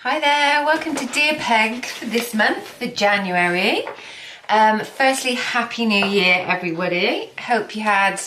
Hi there, welcome to Dear Peg for this month, for January. Firstly, Happy New Year everybody. Hope you had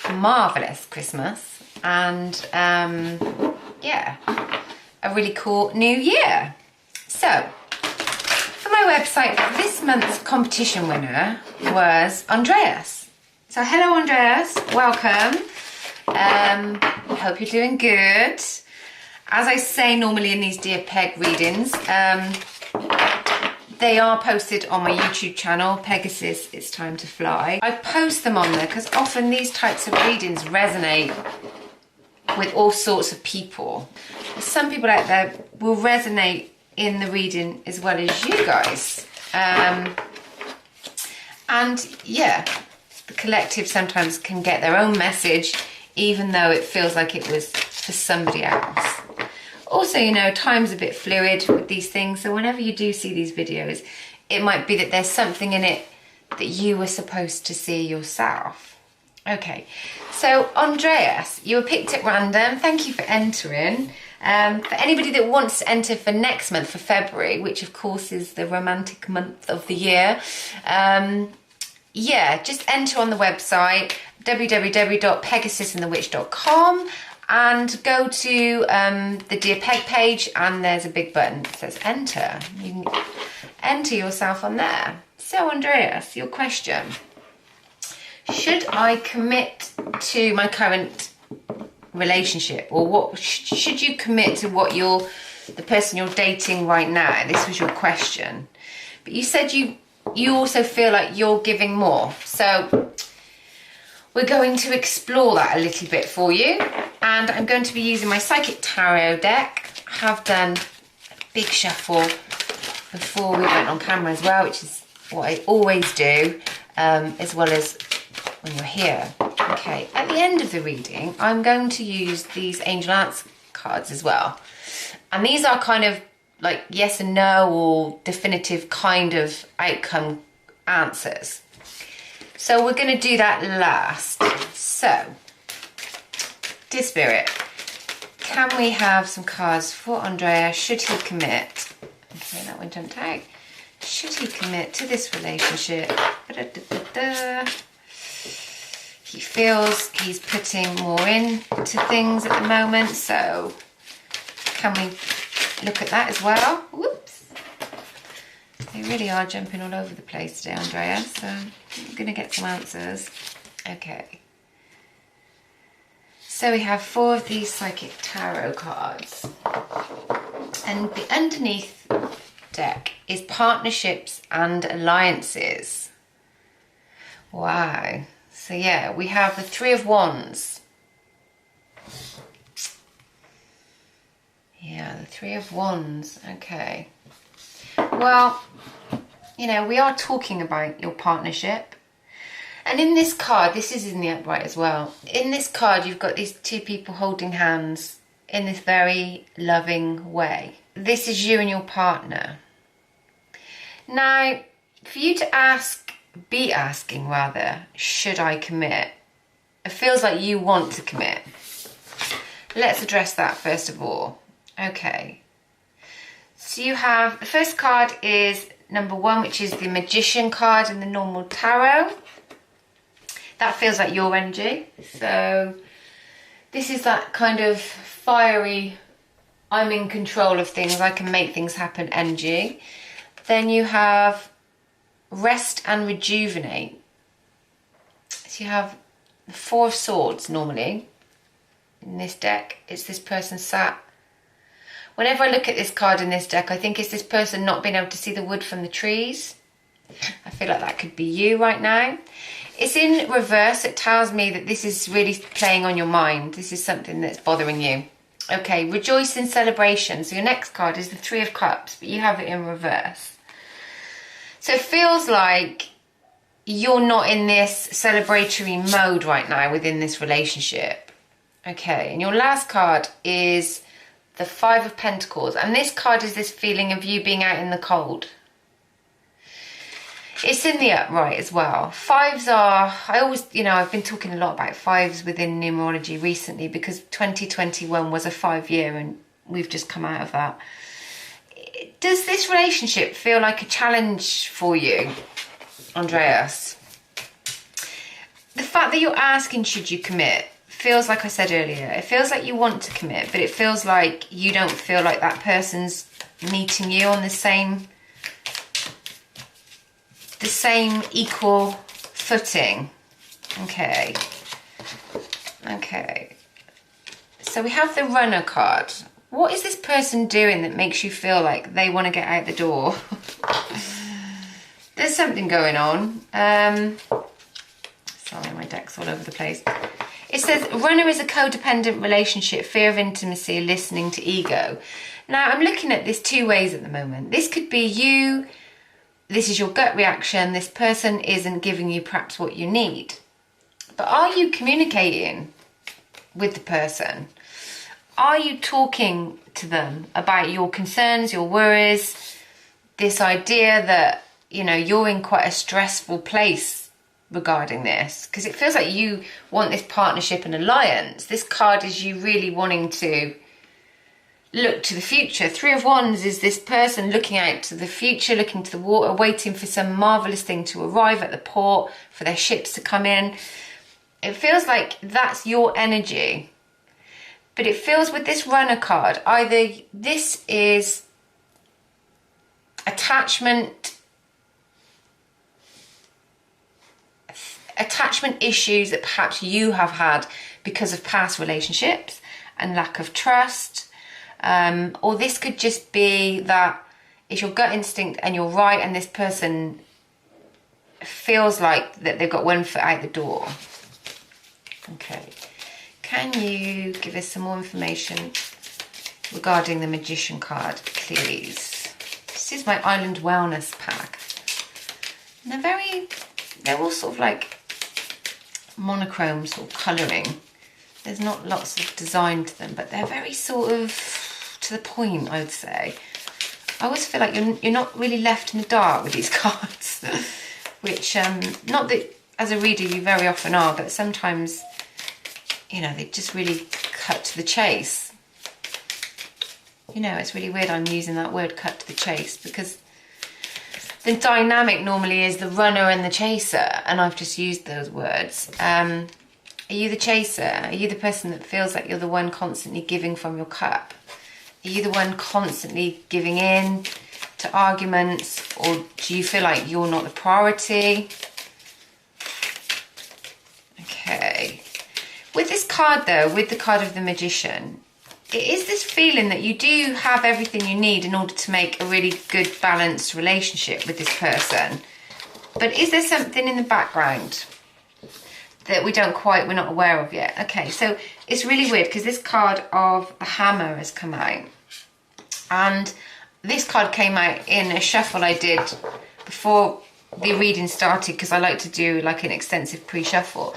a marvellous Christmas and yeah, a really cool new year. So, for my website, this month's competition winner was Andreas. So hello Andreas, welcome. Hope you're doing good. As I say normally in these Dear Peg readings, they are posted on my YouTube channel, Pegasus, It's Time to Fly. I post them on there because often these types of readings resonate with all sorts of people. Some people out there will resonate in the reading as well as you guys. And yeah, the collective sometimes can get their own message even though it feels like it was for somebody else. Also, you know, time's a bit fluid with these things, so whenever you do see these videos, it might be that there's something in it that you were supposed to see yourself. Okay, so Andreas, you were picked at random. Thank you for entering. For anybody that wants to enter for next month, for February, which of course is the romantic month of the year, yeah, just enter on the website www.pegasusandthewitch.com and go to the Dear Peg page, and there's a big button that says enter. You can enter yourself on there. So Andreas, your question. Should I commit to my current relationship, or what should you commit to what the person you're dating right now? This was your question. But you said you also feel like you're giving more. So we're going to explore that a little bit for you. And I'm going to be using my Psychic Tarot deck. I have done a big shuffle before we went on camera as well, which is what I always do, as well as when you're here. Okay, at the end of the reading, I'm going to use these Angel Answer cards as well. And these are kind of like yes and no or definitive kind of outcome answers. So we're going to do that last. So, dear Spirit, can we have some cards for Andrea? Should he commit? Okay, that one jumped out. Should he commit to this relationship? He feels he's putting more into things at the moment, so can we look at that as well? Whoops. They really are jumping all over the place today, Andrea, so I'm going to get some answers. Okay. So we have 4 of these Psychic Tarot cards. And the underneath deck is partnerships and alliances. Wow. So yeah, we have the 3 of Wands. Yeah, the 3 of Wands. Okay. Well, you know, we are talking about your partnership. And in this card, this is in the upright as well. In this card, you've got these 2 people holding hands in this very loving way. This is you and your partner. Now, for you to be asking rather, should I commit? It feels like you want to commit. Let's address that first of all. Okay. So you have, the first card is number 1, which is the Magician card in the normal tarot. That feels like your energy. So this is that kind of fiery, I'm in control of things, I can make things happen energy. Then you have Rest and Rejuvenate. So you have the 4 of Swords normally in this deck. It's this person sat. Whenever I look at this card in this deck, I think it's this person not being able to see the wood from the trees. I feel like that could be you right now. It's in reverse. It tells me that this is really playing on your mind. This is something that's bothering you. Okay, Rejoice in Celebration. So your next card is the 3 of Cups, but you have it in reverse. So it feels like you're not in this celebratory mode right now within this relationship. Okay, and your last card is the 5 of Pentacles. And this card is this feeling of you being out in the cold. It's in the upright as well. 5s are, I always, you know, I've been talking a lot about 5s within numerology recently because 2021 was a 5 year and we've just come out of that. Does this relationship feel like a challenge for you, Andreas? The fact that you're asking should you commit feels like I said earlier, it feels like you want to commit, but it feels like you don't feel like that person's meeting you on the same equal footing. Okay. So we have the Runner card. What is this person doing that makes you feel like they want to get out the door? There's something going on. Sorry, my deck's all over the place. It says, Runner is a codependent relationship, fear of intimacy, listening to ego. Now, I'm looking at this two ways at the moment. This could be you, this is your gut reaction, this person isn't giving you perhaps what you need. But are you communicating with the person? Are you talking to them about your concerns, your worries, this idea that, you know, you're in quite a stressful place regarding this? Because it feels like you want this partnership and alliance. This card is you really wanting to look to the future. Three of Wands is this person looking out to the future, looking to the water, waiting for some marvellous thing to arrive at the port, for their ships to come in. It feels like that's your energy. But it feels with this Runner card, either this is attachment issues that perhaps you have had because of past relationships and lack of trust, or this could just be that it's your gut instinct and you're right, and this person feels like that they've got one foot out the door. Okay. Can you give us some more information regarding the Magician card, please? This is my Island Wellness pack. And they're all sort of like monochrome sort of colouring. There's not lots of design to them, but they're very sort of to the point, I would say. I always feel like you're not really left in the dark with these cards, which, not that as a reader you very often are, but sometimes, you know, they just really cut to the chase. You know, it's really weird I'm using that word, cut to the chase, because the dynamic normally is the runner and the chaser, and I've just used those words. Are you the chaser? Are you the person that feels like you're the one constantly giving from your cup? Are you the one constantly giving in to arguments, or do you feel like you're not the priority? Okay. With this card though, with the card of the Magician, it is this feeling that you do have everything you need in order to make a really good balanced relationship with this person. But is there something in the background that we're not aware of yet? Okay, so it's really weird because this card of the Hammer has come out. And this card came out in a shuffle I did before the reading started, because I like to do like an extensive pre-shuffle,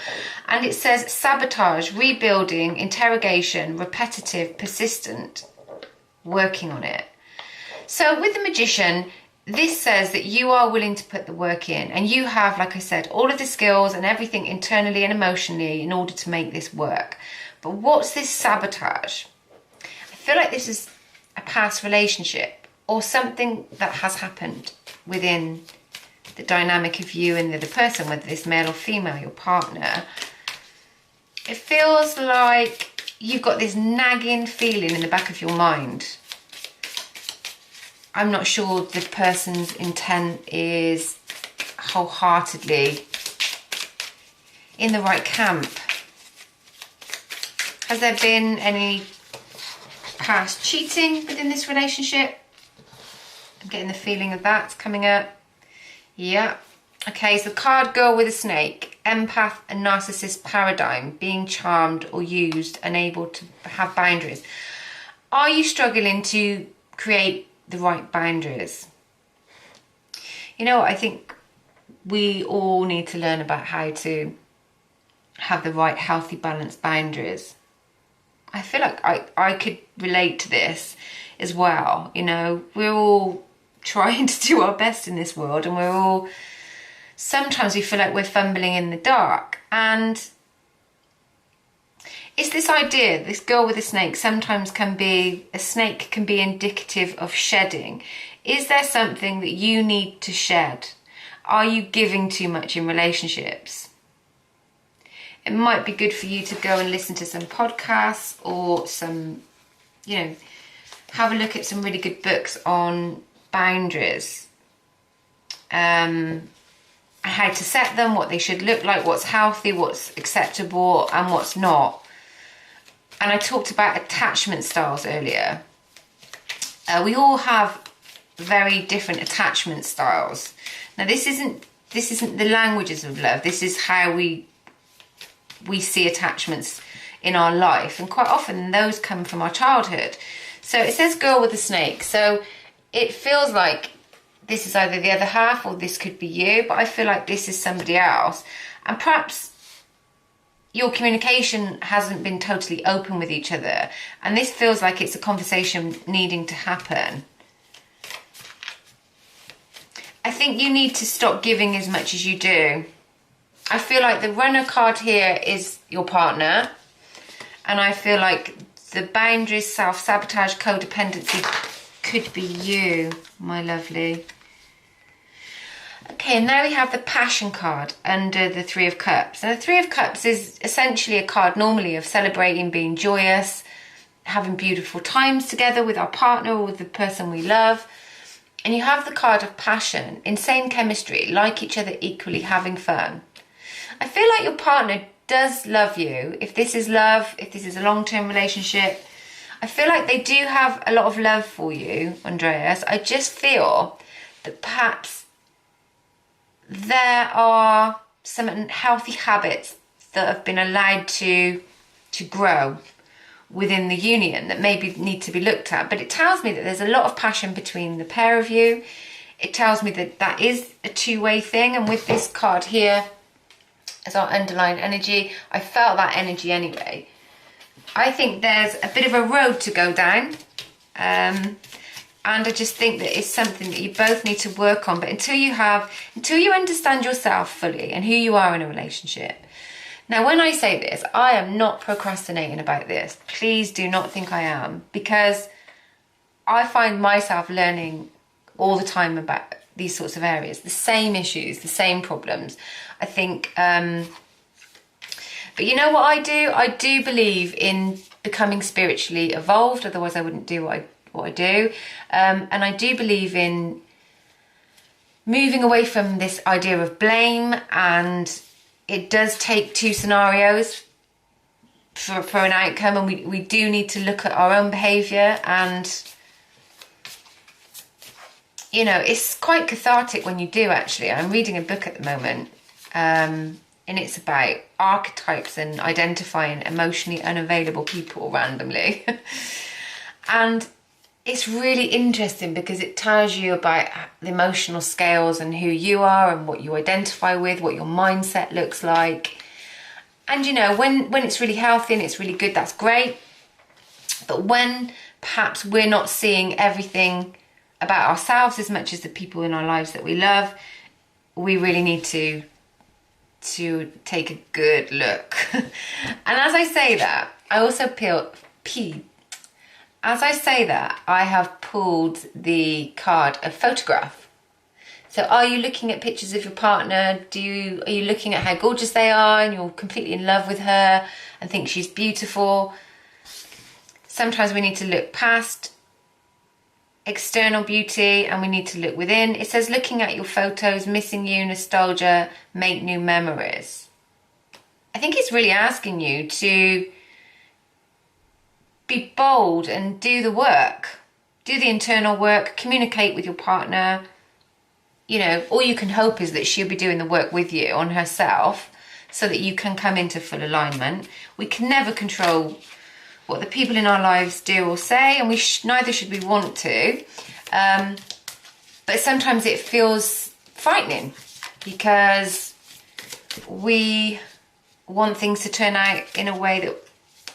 and it says sabotage, rebuilding, interrogation, repetitive, persistent, working on it. So with the Magician, this says that you are willing to put the work in, and you have, like I said, all of the skills and everything internally and emotionally in order to make this work. But what's this sabotage? I feel like this is a past relationship or something that has happened within the dynamic of you and the other person, whether it's male or female, your partner. It feels like you've got this nagging feeling in the back of your mind. I'm not sure the person's intent is wholeheartedly in the right camp. Has there been any past cheating within this relationship? I'm getting the feeling of that's coming up. Yeah. Okay, so card Girl with a Snake, empath and narcissist paradigm, being charmed or used, unable to have boundaries. Are you struggling to create the right boundaries? You know, I think we all need to learn about how to have the right healthy balanced boundaries. I feel like I could relate to this as well. You know, we're all trying to do our best in this world, and sometimes we feel like we're fumbling in the dark, and it's this idea, this girl with a snake sometimes a snake can be indicative of shedding. Is there something that you need to shed? Are you giving too much in relationships? It might be good for you to go and listen to some podcasts or some, have a look at some really good books on boundaries. And how to set them, what they should look like, what's healthy, what's acceptable and what's not. And I talked about attachment styles earlier. We all have very different attachment styles. Now this isn't the languages of love. This is how we see attachments in our life, and quite often those come from our childhood. So it says girl with a snake, so it feels like this is either the other half or this could be you, but I feel like this is somebody else. And perhaps your communication hasn't been totally open with each other, and this feels like it's a conversation needing to happen. I think you need to stop giving as much as you do. I feel like the runner card here is your partner, and I feel like the boundaries, self-sabotage, codependency could be you, my lovely. Okay, and now we have the Passion card under the Three of Cups. And the Three of Cups is essentially a card normally of celebrating, being joyous, having beautiful times together with our partner or with the person we love. And you have the card of Passion, insane chemistry, like each other equally, having fun. I feel like your partner does love you. If this is love, if this is a long-term relationship, I feel like they do have a lot of love for you, Andreas. I just feel that perhaps there are some unhealthy habits that have been allowed to grow within the union that maybe need to be looked at. But it tells me that there's a lot of passion between the pair of you. It tells me that that is a two-way thing. And with this card here as our underlying energy, I felt that energy anyway. I think there's a bit of a road to go down. And I just think that it's something that you both need to work on. But until you understand yourself fully and who you are in a relationship. Now, when I say this, I am not procrastinating about this. Please do not think I am, because I find myself learning all the time about these sorts of areas, the same issues, the same problems. I think, but you know what I do? I do believe in becoming spiritually evolved. Otherwise, I wouldn't do what I do. And I do believe in moving away from this idea of blame, and it does take two scenarios for an outcome, and we do need to look at our own behaviour. And you know, it's quite cathartic when you do, actually. I'm reading a book at the moment, and it's about archetypes and identifying emotionally unavailable people randomly. And it's really interesting because it tells you about the emotional scales and who you are and what you identify with, what your mindset looks like. And you know, when it's really healthy and it's really good, that's great. But when perhaps we're not seeing everything about ourselves as much as the people in our lives that we love, we really need to take a good look. And as I say that, I also as I say that, I have pulled the card of photograph. So are you looking at pictures of your partner? Are you looking at how gorgeous they are and you're completely in love with her and think she's beautiful? Sometimes we need to look past external beauty and we need to look within. It says looking at your photos, missing you, nostalgia, make new memories. I think it's really asking you to be bold and do the work. Do the internal work, communicate with your partner. You know, all you can hope is that she'll be doing the work with you on herself so that you can come into full alignment. We can never control what the people in our lives do or say, and neither should we want to. But sometimes it feels frightening because we want things to turn out in a way that,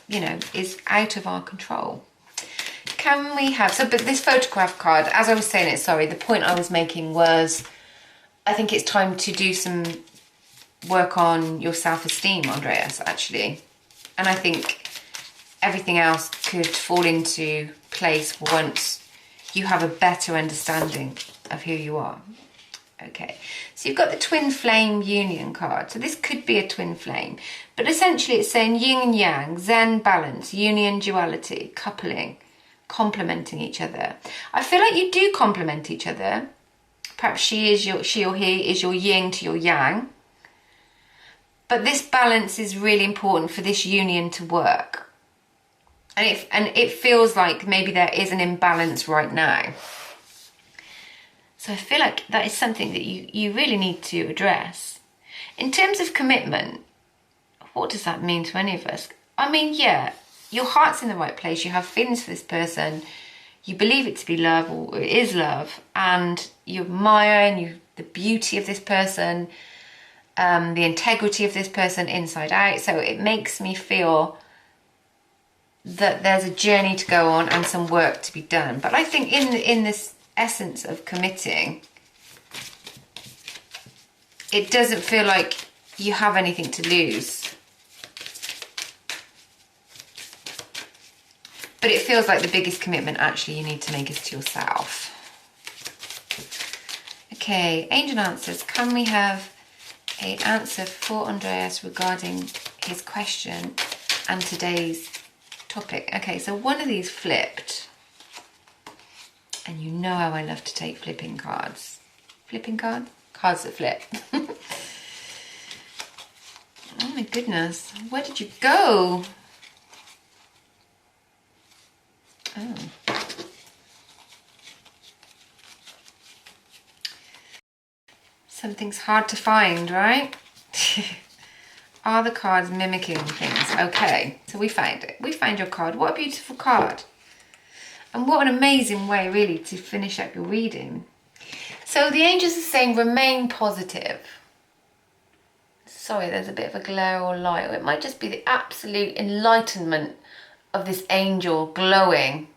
you know, is out of our control. Can we have, but this photograph card, as I was saying it, sorry, the point I was making was, I think it's time to do some work on your self-esteem, Andreas, actually. And I think everything else could fall into place once you have a better understanding of who you are. Okay, so you've got the twin flame union card. So this could be a twin flame, but essentially it's saying yin and yang, zen, balance, union, duality, coupling, complementing each other. I feel like you do complement each other. Perhaps she or he is your yin to your yang. But this balance is really important for this union to work. And it feels like maybe there is an imbalance right now. So I feel like that is something that you really need to address. In terms of commitment, what does that mean to any of us? I mean, yeah, your heart's in the right place. You have feelings for this person. You believe it to be love, or it is love. And you admire the beauty of this person, the integrity of this person inside out. So it makes me feel that there's a journey to go on and some work to be done. But I think in this essence of committing, it doesn't feel like you have anything to lose. But it feels like the biggest commitment actually you need to make is to yourself. Okay, angel answers. Can we have an answer for Andreas regarding his question and today's topic? Okay, so one of these flipped. And you know how I love to take flipping cards. Flipping card? Cards that flip. Oh my goodness. Where did you go? Oh. Something's hard to find, right? Are the cards mimicking things? Okay, so we found it. We found your card. What a beautiful card. And what an amazing way, really, to finish up your reading. So the angels are saying, remain positive. Sorry, there's a bit of a glare or light. It might just be the absolute enlightenment of this angel glowing.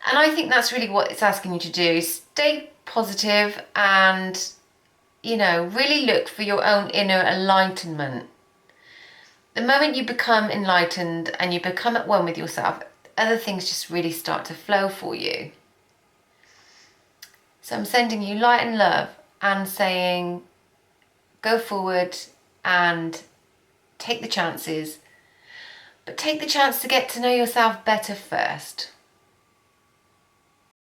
And I think that's really what it's asking you to do. Stay positive and, you know, really look for your own inner enlightenment. The moment you become enlightened and you become at one with yourself, other things just really start to flow for you. So I'm sending you light and love and saying, go forward and take the chances, but take the chance to get to know yourself better first.